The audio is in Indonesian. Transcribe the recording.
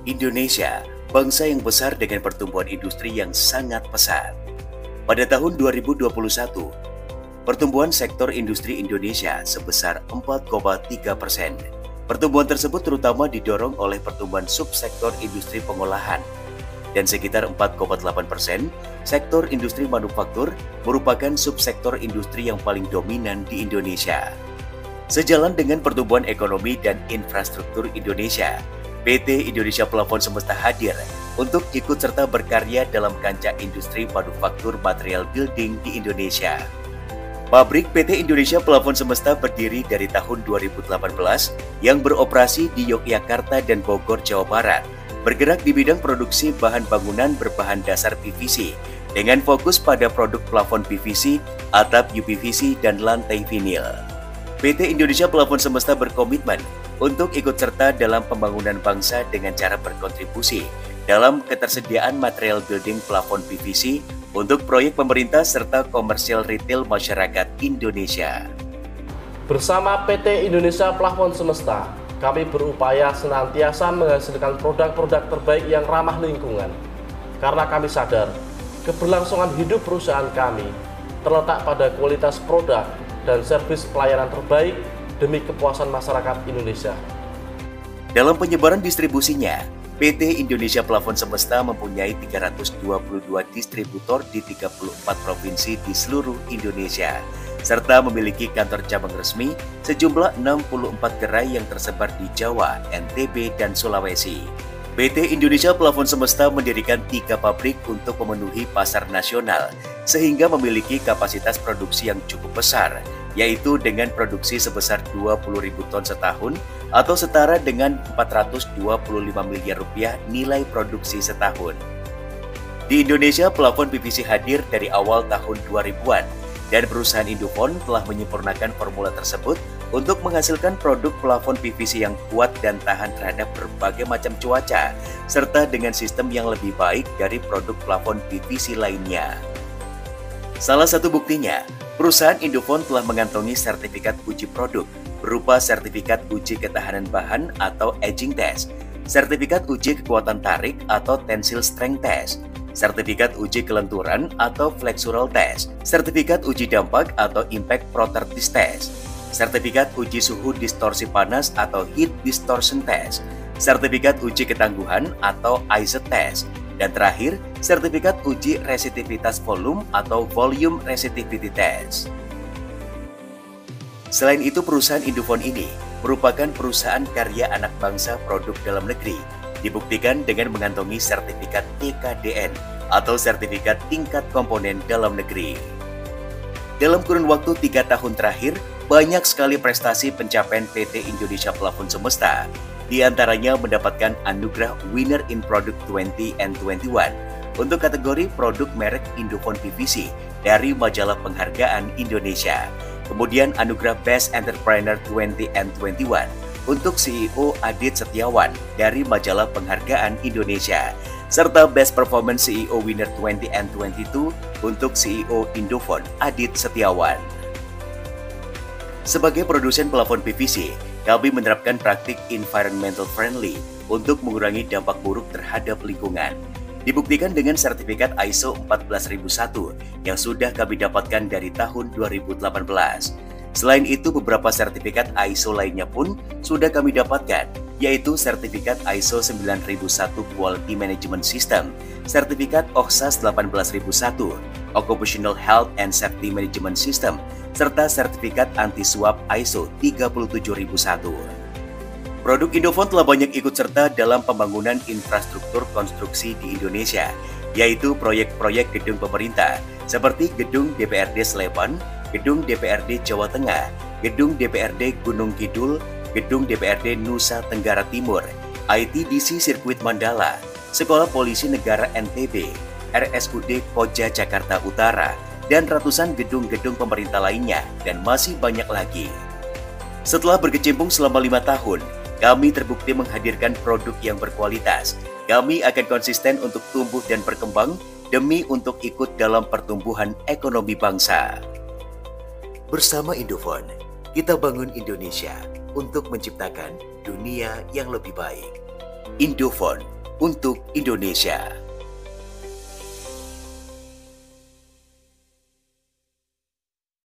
Indonesia, bangsa yang besar dengan pertumbuhan industri yang sangat pesat. Pada tahun 2021, pertumbuhan sektor industri Indonesia sebesar 4,3%. Pertumbuhan tersebut terutama didorong oleh pertumbuhan subsektor industri pengolahan, dan sekitar 4,8% sektor industri manufaktur merupakan subsektor industri yang paling dominan di Indonesia. Sejalan dengan pertumbuhan ekonomi dan infrastruktur Indonesia, PT Indonesia Plafon Semesta hadir untuk ikut serta berkarya dalam kancah industri manufaktur material building di Indonesia. Pabrik PT Indonesia Plafon Semesta berdiri dari tahun 2018 yang beroperasi di Yogyakarta dan Bogor, Jawa Barat, bergerak di bidang produksi bahan bangunan berbahan dasar PVC dengan fokus pada produk plafon PVC, atap UPVC, dan lantai vinil. PT Indonesia Plafon Semesta berkomitmen untuk ikut serta dalam pembangunan bangsa dengan cara berkontribusi dalam ketersediaan material building plafon PVC untuk proyek pemerintah serta komersial retail masyarakat Indonesia. Bersama PT Indonesia Plafon Semesta, kami berupaya senantiasa menghasilkan produk-produk terbaik yang ramah lingkungan. Karena kami sadar, keberlangsungan hidup perusahaan kami terletak pada kualitas produk dan servis pelayanan terbaik demi kepuasan masyarakat Indonesia. Dalam penyebaran distribusinya, PT Indonesia Plafon Semesta mempunyai 322 distributor di 34 provinsi di seluruh Indonesia, serta memiliki kantor cabang resmi sejumlah 64 gerai yang tersebar di Jawa, NTB, dan Sulawesi. PT Indonesia Plafon Semesta mendirikan 3 pabrik untuk memenuhi pasar nasional, sehingga memiliki kapasitas produksi yang cukup besar, yaitu dengan produksi sebesar 20.000 ton setahun atau setara dengan 425 miliar rupiah nilai produksi setahun. Di Indonesia, plafon PVC hadir dari awal tahun 2000-an, dan perusahaan Indofon telah menyempurnakan formula tersebut untuk menghasilkan produk plafon PVC yang kuat dan tahan terhadap berbagai macam cuaca, serta dengan sistem yang lebih baik dari produk plafon PVC lainnya. Salah satu buktinya, perusahaan Indofon telah mengantongi sertifikat uji produk berupa sertifikat uji ketahanan bahan atau edging test, sertifikat uji kekuatan tarik atau tensile strength test, sertifikat uji kelenturan atau flexural test, sertifikat uji dampak atau impact properties test, sertifikat uji suhu distorsi panas atau heat distortion test, sertifikat uji ketangguhan atau ISO test, dan terakhir, sertifikat uji resitivitas volume atau volume resistivity test. Selain itu, perusahaan Indofon ini merupakan perusahaan karya anak bangsa produk dalam negeri, dibuktikan dengan mengantongi sertifikat TKDN atau sertifikat tingkat komponen dalam negeri. Dalam kurun waktu 3 tahun terakhir, banyak sekali prestasi pencapaian PT Indonesia Plafon Semesta, di antaranya mendapatkan anugerah Winner in Product 20 and 21 untuk kategori produk merek Indofon PVC dari majalah Penghargaan Indonesia. Kemudian anugerah Best Entrepreneur 20 and 21 untuk CEO Adit Setiawan dari majalah Penghargaan Indonesia, serta Best Performance CEO Winner 20 and 22 untuk CEO Indofon Adit Setiawan. Sebagai produsen plafon PVC, kami menerapkan praktik environmental friendly untuk mengurangi dampak buruk terhadap lingkungan. Dibuktikan dengan sertifikat ISO 14001 yang sudah kami dapatkan dari tahun 2018. Selain itu, beberapa sertifikat ISO lainnya pun sudah kami dapatkan, yaitu sertifikat ISO 9001 Quality Management System, sertifikat OHSAS 18001, Occupational Health and Safety Management System, serta sertifikat anti-suap ISO 37001. Produk Indofon telah banyak ikut serta dalam pembangunan infrastruktur konstruksi di Indonesia, yaitu proyek-proyek gedung pemerintah seperti Gedung DPRD Sleman, Gedung DPRD Jawa Tengah, Gedung DPRD Gunung Kidul, Gedung DPRD Nusa Tenggara Timur, ITDC Sirkuit Mandala, Sekolah Polisi Negara NTB, RSUD Koja Jakarta Utara, dan ratusan gedung-gedung pemerintah lainnya, dan masih banyak lagi. Setelah berkecimpung selama 5 tahun, kami terbukti menghadirkan produk yang berkualitas. Kami akan konsisten untuk tumbuh dan berkembang demi untuk ikut dalam pertumbuhan ekonomi bangsa. Bersama Indofon, kita bangun Indonesia untuk menciptakan dunia yang lebih baik. Indofone untuk Indonesia.